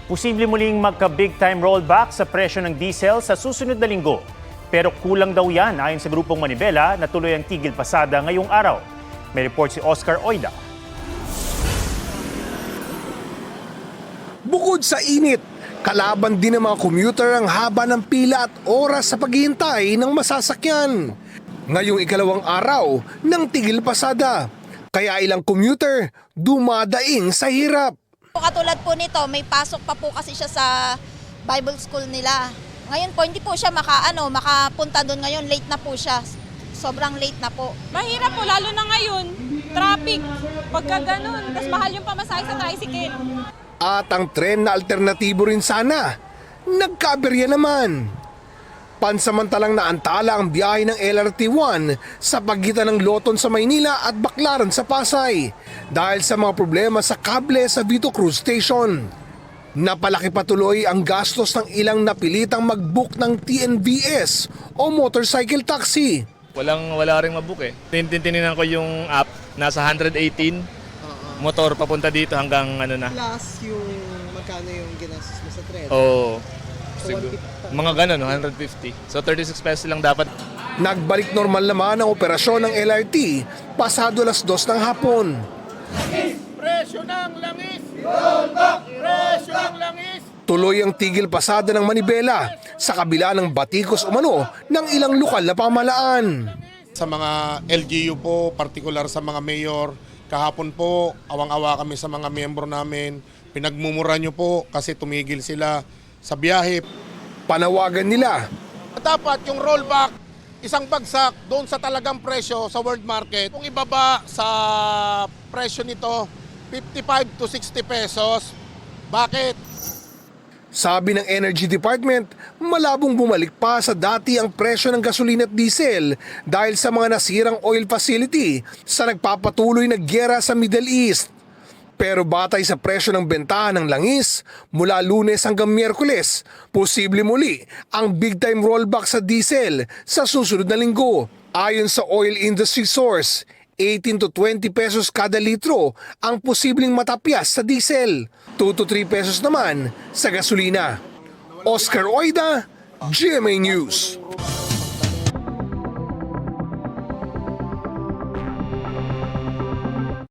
Posible muling magka-big time rollback sa presyo ng diesel sa susunod na linggo. Pero kulang daw yan ayon sa grupong Manibela na tuloy ang tigil pasada ngayong araw. May report si Oscar Oida. Bukod sa init, kalaban din ng mga commuter ang haba ng pila at oras sa paghihintay ng masasakyan. Ngayong ikalawang araw ng tigil pasada, kaya ilang commuter dumadaing sa hirap. Katulad po nito, may pasok pa po kasi siya sa Bible School nila. Ngayon po, hindi po siya makapunta doon ngayon. Late na po siya. Sobrang late na po. Mahirap po, lalo na ngayon. Traffic. Pagka ganun, tas mahal yung pamasahe sa tricycle. At ang tren na alternatibo rin sana, nagkaaberya naman. Pansamantalang naantala ang biyahe ng LRT1 sa pagitan ng Loton sa Maynila at Baclaran sa Pasay dahil sa mga problema sa kable sa Vito Cruz Station. Napalaki patuloy ang gastos ng ilang napilitang mag-book ng TNVS o motorcycle taxi. Wala ring mabook eh. Tininan ko yung app, nasa 118 motor papunta dito hanggang ano na. Plus yung magkano yung ginastos mo sa tren. Oo. Mga ganun, 150. So 36 pesos lang dapat. Nagbalik normal naman ang operasyon ng LRT pasado alas 2 ng hapon. Presyo ng langis! Rollback! Presyo ng langis! Tuloy ang tigil pasada ng Manibela sa kabila ng batikos umano ng ilang lokal na pamahalaan. Sa mga LGU po, partikular sa mga mayor, kahapon po, awang-awa kami sa mga miyembro namin. Pinagmumura nyo po kasi tumigil sila sa biyahe. Panawagan nila, Dapat yung rollback, isang bagsak doon sa talagang presyo sa world market. Kung ibaba sa presyo nito, 55 to 60 pesos. Bakit? sabi ng Energy Department, malabong bumalik pa sa dati ang presyo ng gasolina at diesel dahil sa mga nasirang oil facility sa nagpapatuloy na gyera sa Middle East. Pero batay sa presyo ng bentahan ng langis, mula Lunes hanggang Miyerkules, posible muli ang big time rollback sa diesel sa susunod na linggo. Ayon sa oil industry source, 18 to 20 pesos kada litro ang posibleng matapyas sa diesel, 2 to 3 pesos naman sa gasolina. Oscar Oida, GMA News.